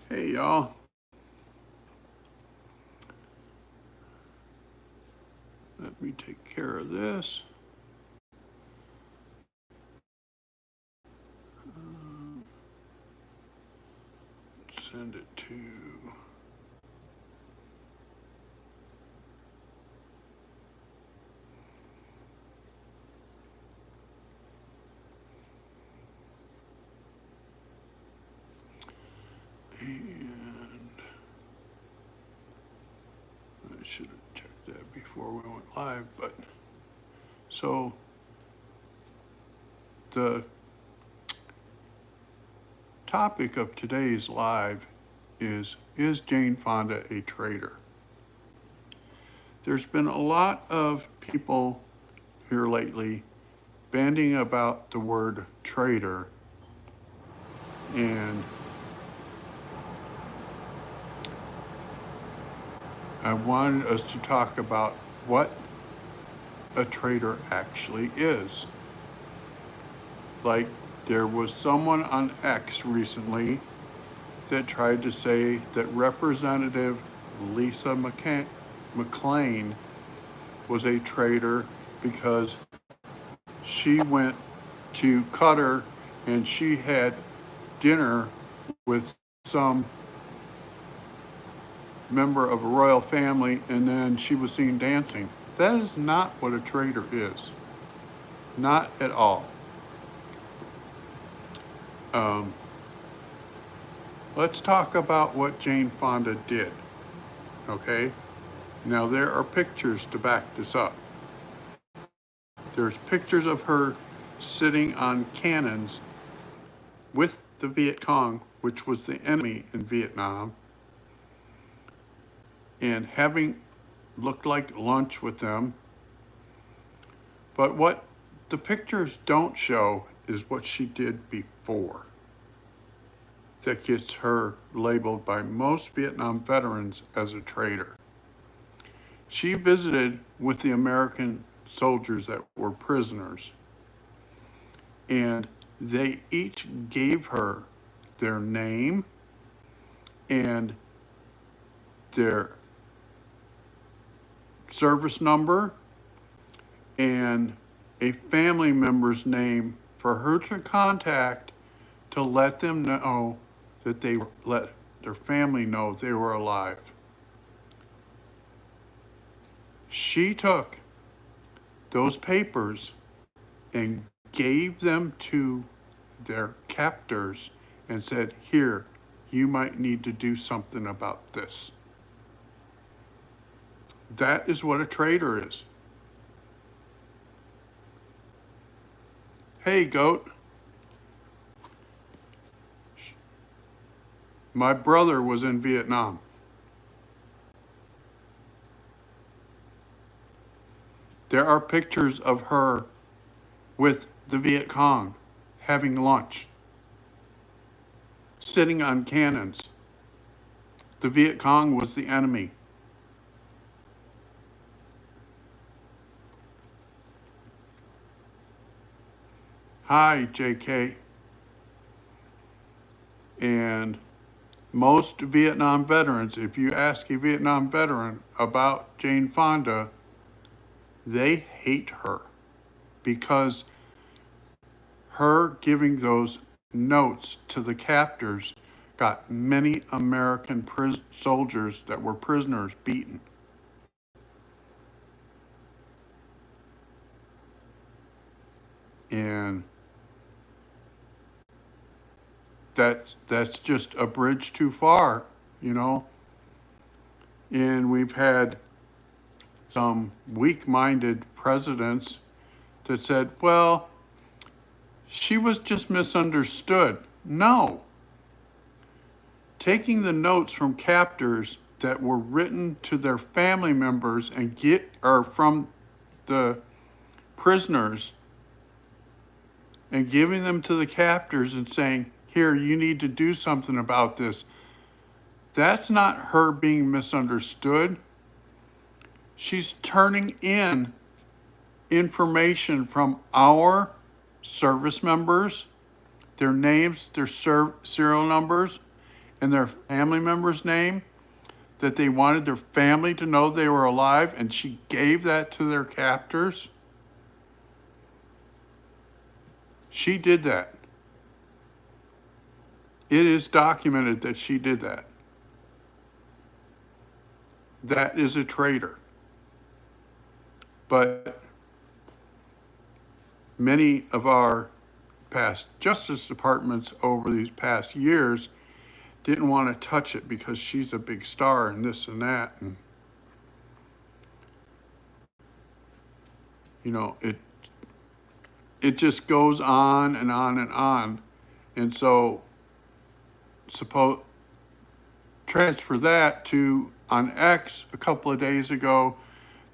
Hey y'all, let me take care of this. Send it to, and I should have checked that before we went live, but so the topic of today's live is Jane Fonda a traitor? There's been a lot of people here lately bandying about the word traitor, and I wanted us to talk about what a traitor actually is. Like, there was someone on X recently that tried to say that Representative Lisa McClain was a traitor because she went to Qatar and she had dinner with some member of a royal family and then she was seen dancing. That is not what a traitor is. Not at all. Let's talk about what Jane Fonda did, okay? Now, there are pictures to back this up. There's pictures of her sitting on cannons with the Viet Cong, which was the enemy in Vietnam, and having looked like lunch with them. But what the pictures don't show is what she did before. That gets her labeled by most Vietnam veterans as a traitor. She visited with the American soldiers that were prisoners, and they each gave her their name and their service number and a family member's name for her to contact to let them know that they let their family know they were alive. She took those papers and gave them to their captors and said, here, you might need to do something about this. That is what a traitor is. Hey, goat. My brother was in Vietnam. There are pictures of her with the Viet Cong having lunch, sitting on cannons. The Viet Cong was the enemy. Hi, JK. And most Vietnam veterans, if you ask a Vietnam veteran about Jane Fonda, they hate her because her giving those notes to the captors got many American soldiers that were prisoners beaten. And that's just a bridge too far, you know. And we've had some weak-minded presidents that said, well, she was just misunderstood. No. Taking the notes from captors that were written to their family members and from the prisoners and giving them to the captors and saying, here, you need to do something about this. That's not her being misunderstood. She's turning in information from our service members, their names, their serial numbers, and their family member's name, that they wanted their family to know they were alive, and she gave that to their captors? She did that. It is documented that she did that. That is a traitor. But many of our past Justice Departments over these past years didn't want to touch it because she's a big star and this and that. And, you know, it just goes on and on and on. And so transfer that to on X a couple of days ago,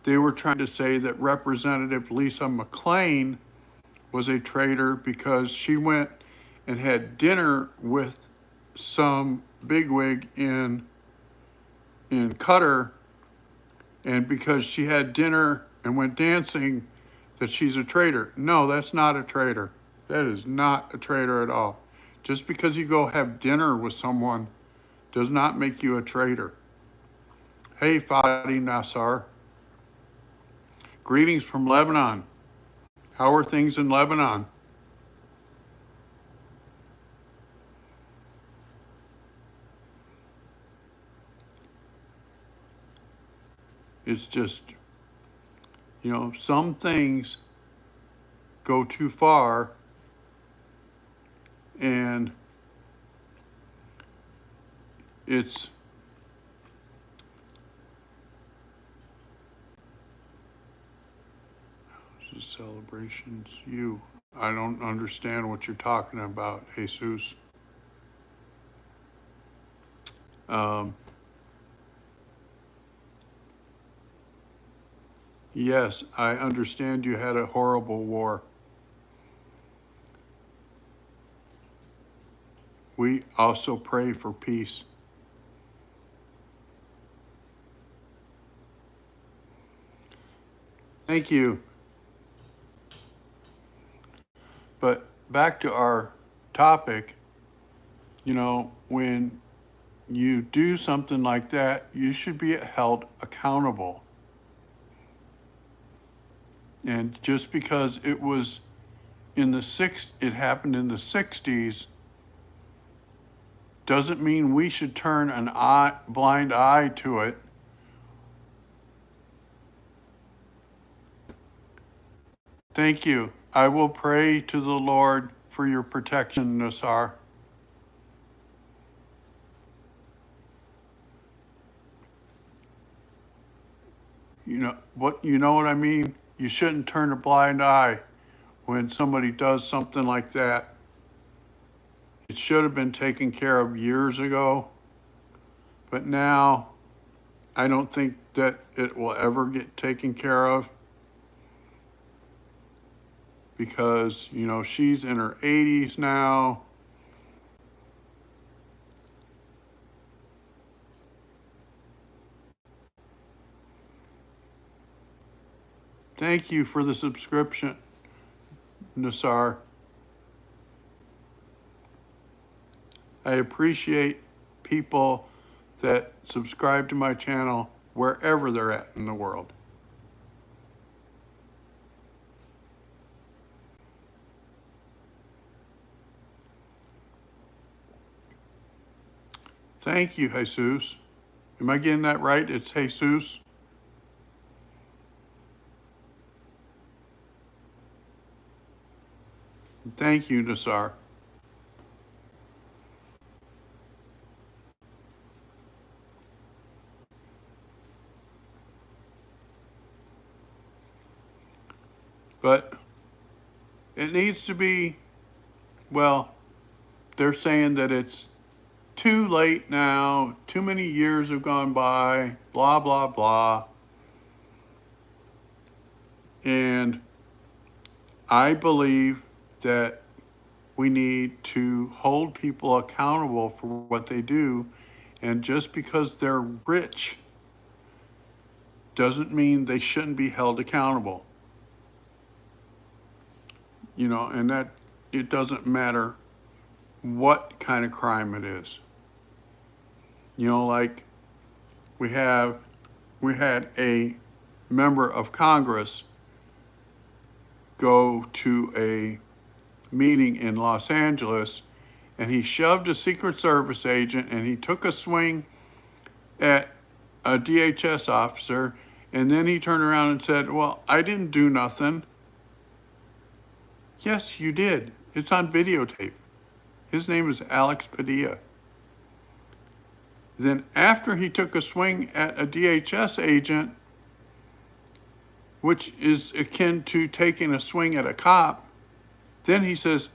they were trying to say that Representative Lisa McClain was a traitor because she went and had dinner with some bigwig in Qatar, and because she had dinner and went dancing, that she's a traitor. No, that's not a traitor. That is not a traitor at all. Just because you go have dinner with someone does not make you a traitor. Hey, Fadi Nassar. Greetings from Lebanon. How are things in Lebanon? It's just, you know, some things go too far, and it's celebrations. I don't understand what you're talking about, Jesus. Yes, I understand you had a horrible war. We also pray for peace. Thank you. But back to our topic, you know, when you do something like that, you should be held accountable. And just because it happened in the 60s, doesn't mean we should turn a blind eye to it. Thank you. I will pray to the Lord for your protection, Nassar. You know what I mean? You shouldn't turn a blind eye when somebody does something like that. It should have been taken care of years ago, but now I don't think that it will ever get taken care of because, you know, she's in her 80s now. Thank you for the subscription, Nassar. I appreciate people that subscribe to my channel wherever they're at in the world. Thank you, Jesus. Am I getting that right? It's Jesus. Thank you, Nassar. But it needs to be, well, they're saying that it's too late now, too many years have gone by, blah, blah, blah. And I believe that we need to hold people accountable for what they do. And just because they're rich doesn't mean they shouldn't be held accountable. You know, and that it doesn't matter what kind of crime it is. You know, like we had a member of Congress go to a meeting in Los Angeles, and he shoved a Secret Service agent, and he took a swing at a DHS officer, and then he turned around and said, "Well, I didn't do nothing." Yes, you did. It's on videotape. His name is Alex Padilla. Then after he took a swing at a DHS agent, which is akin to taking a swing at a cop, then he says,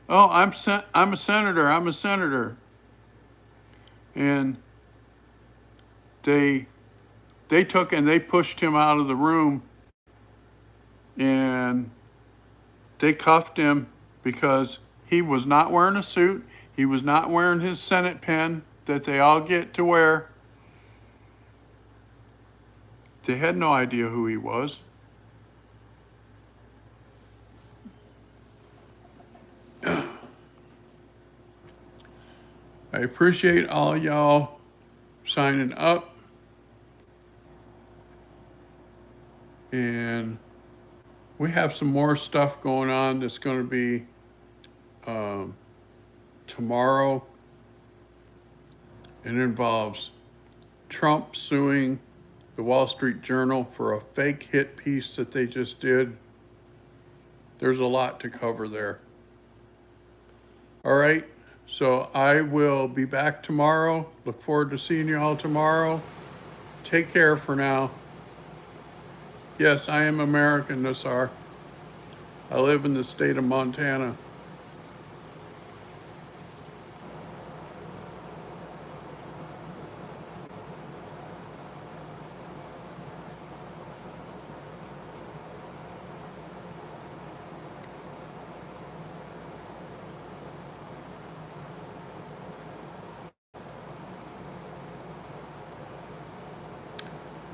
"Oh, I'm a senator. I'm a senator." And they took and they pushed him out of the room, and they cuffed him because he was not wearing a suit. He was not wearing his Senate pin that they all get to wear. They had no idea who he was. I appreciate all y'all signing up. And we have some more stuff going on that's going to be tomorrow. It involves Trump suing the Wall Street Journal for a fake hit piece that they just did. There's a lot to cover there. All right, so I will be back tomorrow. Look forward to seeing you all tomorrow. Take care for now. Yes, I am American, Nassar. I live in the state of Montana.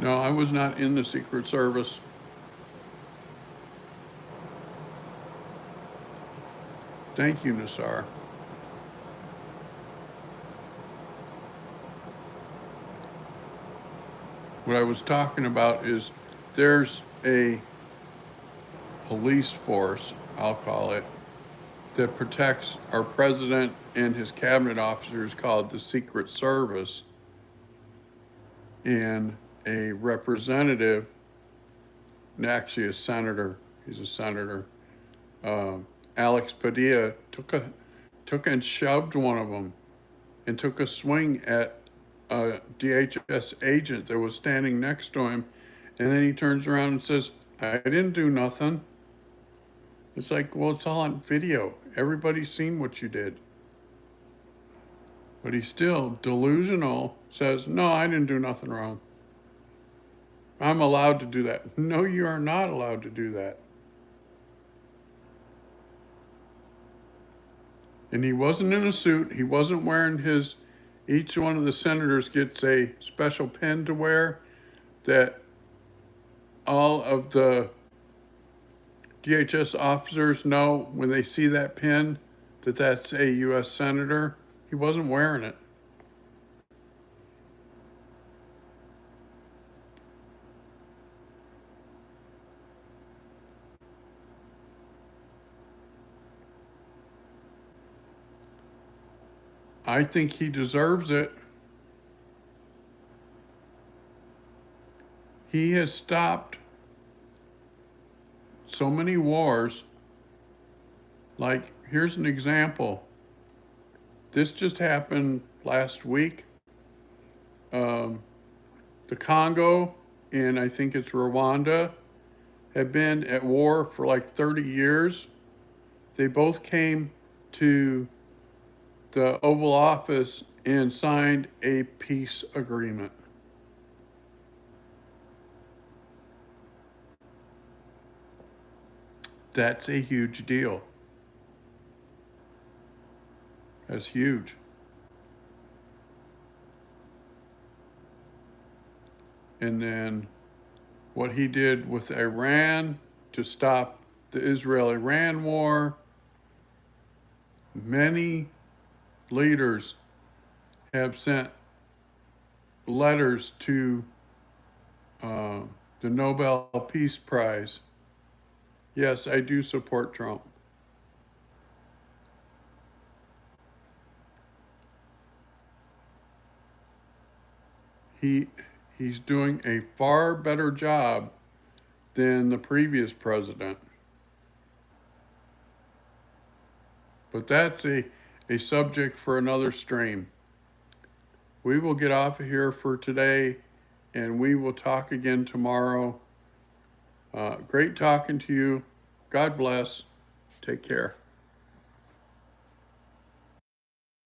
No, I was not in the Secret Service. Thank you, Nassar. What I was talking about is there's a police force, I'll call it, that protects our president and his cabinet officers called the Secret Service. And a representative, and actually a senator, he's a senator, Alex Padilla took and shoved one of them and took a swing at a DHS agent that was standing next to him. And then he turns around and says, "I didn't do nothing." It's like, well, it's all on video. Everybody's seen what you did. But he still, delusional, says, "No, I didn't do nothing wrong. I'm allowed to do that." No, you are not allowed to do that. And he wasn't in a suit. He wasn't wearing his, each one of the senators gets a special pin to wear that all of the DHS officers know when they see that pin that that's a U.S. senator. He wasn't wearing it. I think he deserves it. He has stopped so many wars. Like, here's an example. This just happened last week. The Congo and I think it's Rwanda have been at war for like 30 years. They both came to the Oval Office and signed a peace agreement. That's a huge deal. That's huge. And then what he did with Iran to stop the Israel-Iran war, many leaders have sent letters to the Nobel Peace Prize. Yes, I do support Trump. He's doing a far better job than the previous president. But that's a subject for another stream. We will get off of here for today, and we will talk again tomorrow. Great talking to you. God bless. Take care.